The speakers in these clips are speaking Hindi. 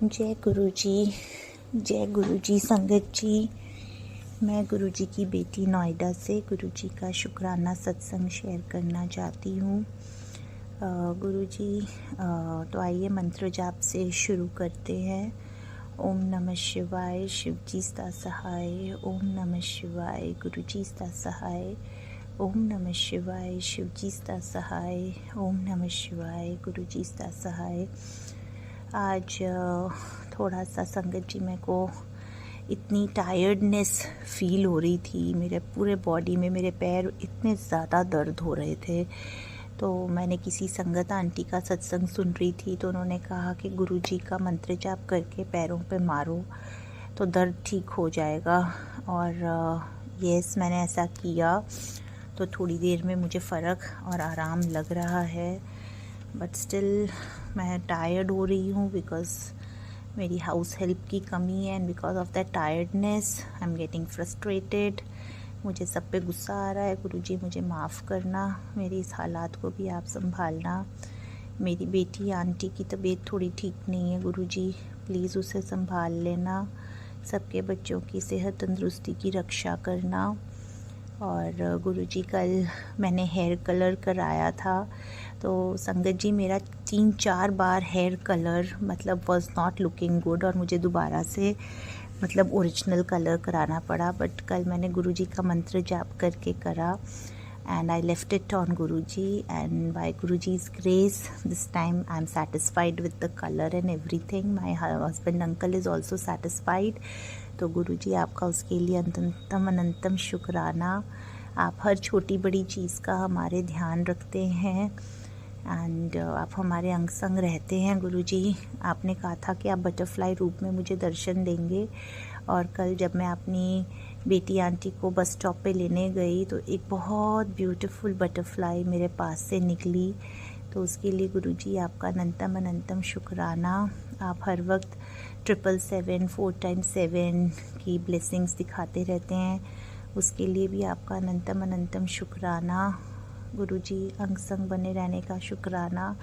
जय गुरु जी। जय गुरु जी। संगत जी, मैं गुरु जी की बेटी नोएडा से गुरु जी का शुक्राना सत्संग शेयर करना चाहती हूँ। गुरु जी, तो आइए मंत्र जाप से शुरू करते हैं। ओम नमः शिवाय, शिव जी sta सहाय। ओम नमः शिवाय, गुरु जी sta सहाय। ओम नमः शिवाय, शिव जी sta सहाय। ओम नमः शिवाय, गुरु जी sta सहाय। आज थोड़ा सा संगत जी मेरे को इतनी टायर्डनेस फील हो रही थी, मेरे पूरे बॉडी में मेरे पैर इतने ज़्यादा दर्द हो रहे थे। तो मैंने किसी संगत आंटी का सत्संग सुन रही थी, तो उन्होंने कहा कि गुरुजी का मंत्र जाप करके पैरों पे मारो तो दर्द ठीक हो जाएगा। और यस, मैंने ऐसा किया तो थोड़ी देर में मुझे फ़र्क और आराम लग रहा है। बट स्टिल मैं टायर्ड हो रही हूँ बिकॉज़ मेरी हाउस हेल्प की कमी है, and because of that tiredness I am getting frustrated. मुझे सब पे गुस्सा आ रहा है। गुरुजी मुझे माफ़ करना, मेरी इस हालात को भी आप संभालना। मेरी बेटी आंटी की तबीयत थोड़ी ठीक नहीं है, गुरुजी प्लीज़ उसे संभाल लेना। सबके बच्चों की सेहत तंदुरुस्ती की रक्षा करना। और गुरुजी कल मैंने हेयर कलर कराया था, तो संगत जी मेरा 3-4 बार हेयर कलर मतलब वॉज नॉट लुकिंग गुड, और मुझे दोबारा से मतलब ओरिजिनल कलर कराना पड़ा। बट कल मैंने गुरुजी का मंत्र जाप करके करा, and I left it on Guruji, and by Guruji's grace this time I'm satisfied with the color and everything. My husband uncle is also satisfied. तो गुरुजी आपका उसके लिए अनंतम अनंतम शुक्राना। आप हर छोटी बड़ी चीज़ का हमारे ध्यान रखते हैं, एंड आप हमारे अंग संग रहते हैं। गुरुजी, आपने कहा था कि आप बटरफ्लाई रूप में मुझे दर्शन देंगे, और कल जब मैं अपनी बेटी आंटी को बस स्टॉप पे लेने गई तो एक बहुत ब्यूटीफुल बटरफ्लाई मेरे पास से निकली। तो उसके लिए गुरुजी आपका अनंतम अनंतम शुक्राना। आप हर वक्त 777 4x7 की ब्लेसिंग्स दिखाते रहते हैं, उसके लिए भी आपका अनंतम अनंतम शुक्राना। गुरुजी, अंग संग बने रहने का शुक्राना।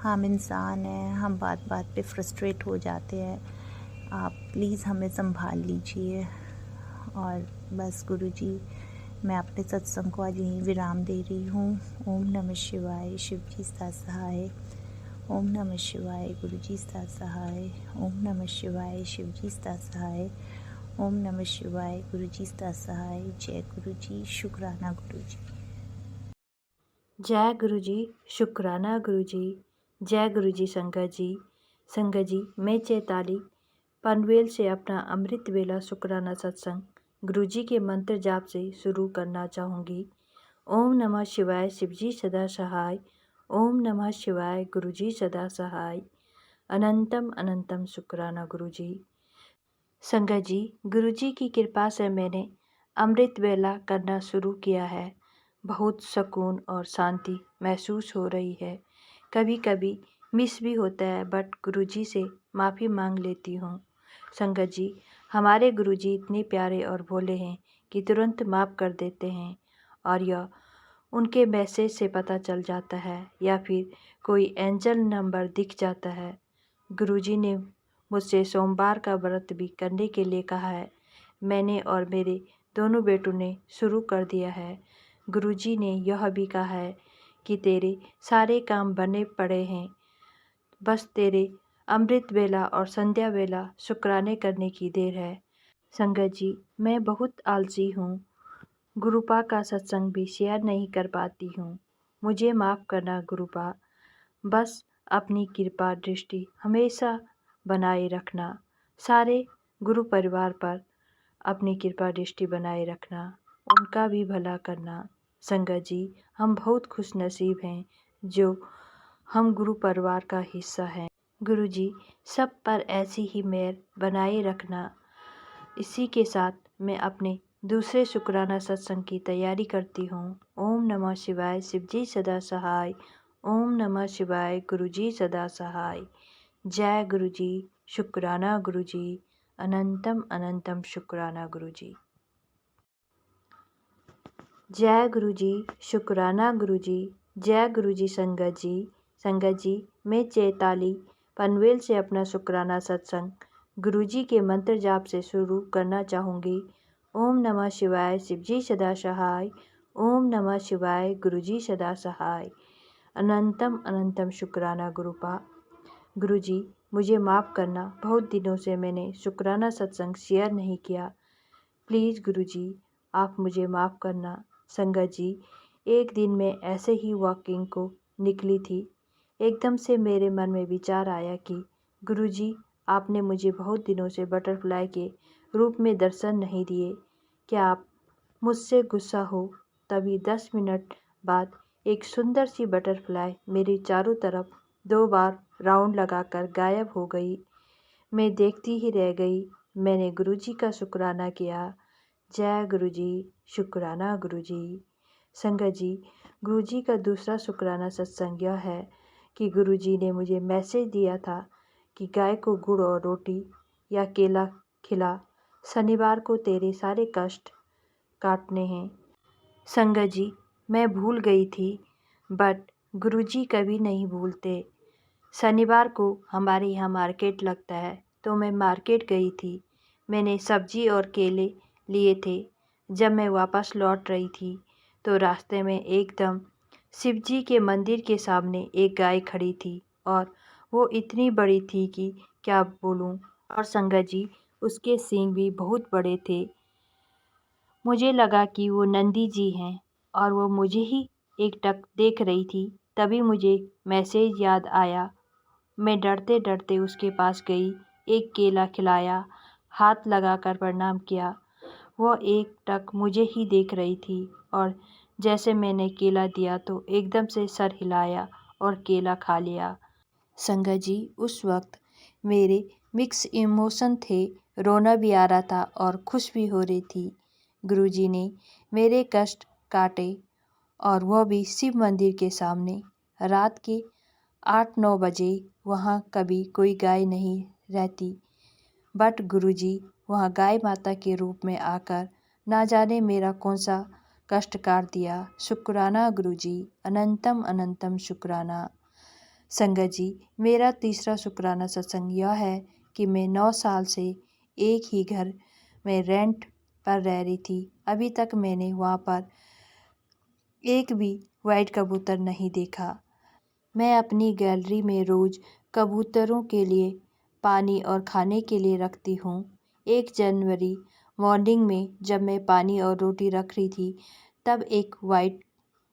हम इंसान हैं, हम बात बात पे फ्रस्ट्रेट हो जाते हैं, आप प्लीज़ हमें संभाल लीजिए। और बस गुरुजी, मैं अपने सत्संग को आज यहीं विराम दे रही हूँ। ओम नमः शिवाय, शिव जी sta सहाय। ओम नमः शिवाय, गुरु जी sta सहाय। ओम नमः शिवाय, शिव जी sta सहाय। ओम नमः शिवाय, गुरु जी sta सहाय। जय गुरु जी। शुक्राना गुरु जी। जय गुरु जी। शुक्राना गुरु जी। जय गुरु जी। संगत जी, मैं चैताली पनवेल से अपना अमृत वेला शुक्राना सत्संग गुरु जी के मंत्र जाप से शुरू करना चाहूँगी। ओम नमः शिवाय, शिवजी सदा सहाय। ओम नमः शिवाय, गुरु जी सदा सहाय। अनंतम अनंतम शुक्राना गुरु जी। संगत जी, गुरु जी की कृपा से मैंने अमृत वेला करना शुरू किया है। बहुत सुकून और शांति महसूस हो रही है। कभी कभी मिस भी होता है, बट गुरुजी से माफ़ी मांग लेती हूँ। संगत जी, हमारे गुरुजी इतने प्यारे और भोले हैं कि तुरंत माफ़ कर देते हैं, और यह उनके मैसेज से पता चल जाता है या फिर कोई एंजल नंबर दिख जाता है। गुरुजी ने मुझसे सोमवार का व्रत भी करने के लिए कहा है। मैंने और मेरे दोनों बेटों ने शुरू कर दिया है। गुरुजी ने यह भी कहा है कि तेरे सारे काम बने पड़े हैं, बस तेरे अमृत वेला और संध्या वेला शुक्राने करने की देर है। संगत जी, मैं बहुत आलसी हूँ, गुरुपा का सत्संग भी शेयर नहीं कर पाती हूँ। मुझे माफ़ करना गुरुपा। बस अपनी कृपा दृष्टि हमेशा बनाए रखना। सारे गुरु परिवार पर अपनी कृपा दृष्टि बनाए रखना, उनका भी भला करना। संगत जी, हम बहुत खुश नसीब हैं जो हम गुरु परिवार का हिस्सा हैं। गुरु जी, सब पर ऐसी ही मेहर बनाए रखना। इसी के साथ मैं अपने दूसरे शुक्राना सत्संग की तैयारी करती हूँ। ओम नमः शिवाय, शिवजी सदा सहाय। ओम नमः शिवाय, गुरुजी सदा सहाय। जय गुरु जी। शुक्राना गुरु जी। अनंतम अनंतम शुक्राना गुरु जी। जय गुरु जी। शुक्राना गुरु जी। जय गुरु जी। संगत जी, मैं चैताली पनवेल से अपना शुक्राना सत्संग गुरुजी के मंत्र जाप से शुरू करना चाहूँगी। ओम नमः शिवाय, शिवजी सदा सहाय। ओम नमः शिवाय, गुरुजी सदा सहाय। अनंतम अनंतम शुक्राना गुरुपा। गुरुजी मुझे माफ़ करना, बहुत दिनों से मैंने शुक्राना सत्संग शेयर नहीं किया। प्लीज़ गुरुजी आप मुझे माफ़ करना। संगत जी, एक दिन मैं ऐसे ही वॉकिंग को निकली थी। एकदम से मेरे मन में विचार आया कि गुरुजी आपने मुझे बहुत दिनों से बटरफ्लाई के रूप में दर्शन नहीं दिए। क्या आप मुझसे गुस्सा हो? तभी 10 मिनट बाद एक सुंदर सी बटरफ्लाई मेरी चारों तरफ 2 बार राउंड लगाकर गायब हो गई। मैं देखती ही रह गई। मैंने गुरुजी का शुक्राना किया। जय गुरुजी, शुक्राना गुरुजी। संगत जी, गुरुजी का दूसरा शुक्राना सत्संग यह है कि गुरुजी ने मुझे मैसेज दिया था कि गाय को गुड़ और रोटी या केला खिला, शनिवार को तेरे सारे कष्ट काटने हैं। संगत जी, मैं भूल गई थी, बट गुरुजी कभी नहीं भूलते। शनिवार को हमारे यहाँ मार्केट लगता है, तो मैं मार्केट गई थी। मैंने सब्जी और केले लिए थे। जब मैं वापस लौट रही थी तो रास्ते में एकदम शिवजी के मंदिर के सामने एक गाय खड़ी थी और वो इतनी बड़ी थी कि क्या बोलूं। और संगत जी, उसके सींग भी बहुत बड़े थे। मुझे लगा कि वो नंदी जी हैं और वो मुझे ही एकटक देख रही थी। तभी मुझे मैसेज याद आया। मैं डरते डरते उसके पास गई, एक केला खिलाया, हाथ लगाकर प्रणाम किया। वो एकटक मुझे ही देख रही थी और जैसे मैंने केला दिया तो एकदम से सर हिलाया और केला खा लिया। संगत जी, उस वक्त मेरे मिक्स इमोशन थे। रोना भी आ रहा था और खुश भी हो रही थी। गुरुजी ने मेरे कष्ट काटे और वह भी शिव मंदिर के सामने। रात के 8-9 बजे वहाँ कभी कोई गाय नहीं रहती, बट गुरुजी वहाँ गाय माता के रूप में आकर ना जाने मेरा कौन सा कष्ट काट दिया। शुक्राना गुरुजी, अनंतम अनंतम शुक्राना। संगत जी, मेरा तीसरा शुक्राना सत्संग यह है कि मैं 9 साल से एक ही घर में रेंट पर रह रही थी। अभी तक मैंने वहाँ पर एक भी वाइट कबूतर नहीं देखा। मैं अपनी गैलरी में रोज़ कबूतरों के लिए पानी और खाने के लिए रखती हूँ। 1 जनवरी मॉर्निंग में जब मैं पानी और रोटी रख रही थी, तब एक वाइट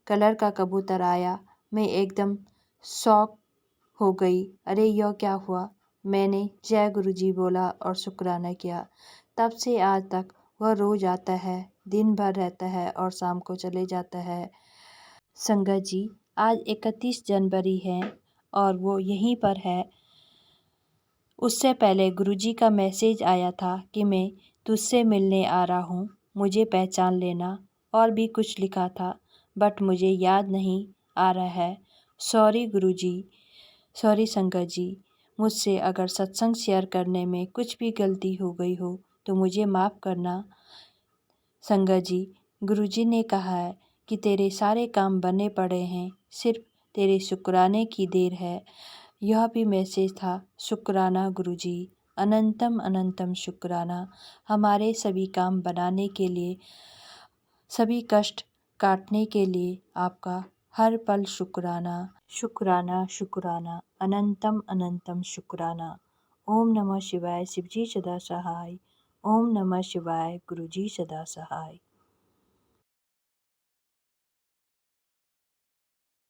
कलर का कबूतर आया। मैं एकदम शॉक हो गई। अरे यह क्या हुआ? मैंने जय गुरुजी बोला और शुक्राना किया। तब से आज तक वह रोज़ आता है, दिन भर रहता है और शाम को चले जाता है। संगत जी, आज 31 जनवरी है और वो यहीं पर है। उससे पहले गुरुजी का मैसेज आया था कि मैं तुझसे मिलने आ रहा हूँ, मुझे पहचान लेना, और भी कुछ लिखा था, बट मुझे याद नहीं आ रहा है। सॉरी गुरुजी, सॉरी संगत जी। मुझसे अगर सत्संग शेयर करने में कुछ भी गलती हो गई हो तो मुझे माफ़ करना। संगत जी, गुरुजी ने कहा है कि तेरे सारे काम बने पड़े हैं, सिर्फ तेरे शुक्राने की देर है। यह भी मैसेज था। शुक्राना गुरुजी, अनंतम अनंतम शुक्राना। हमारे सभी काम बनाने के लिए, सभी कष्ट काटने के लिए आपका हर पल शुक्राना, शुक्राना, शुक्राना, अनंतम अनंतम शुक्राना। ओम नमः शिवाय, शिवजी सदा सहाय। ओम नमः शिवाय, गुरुजी सदा सहाय।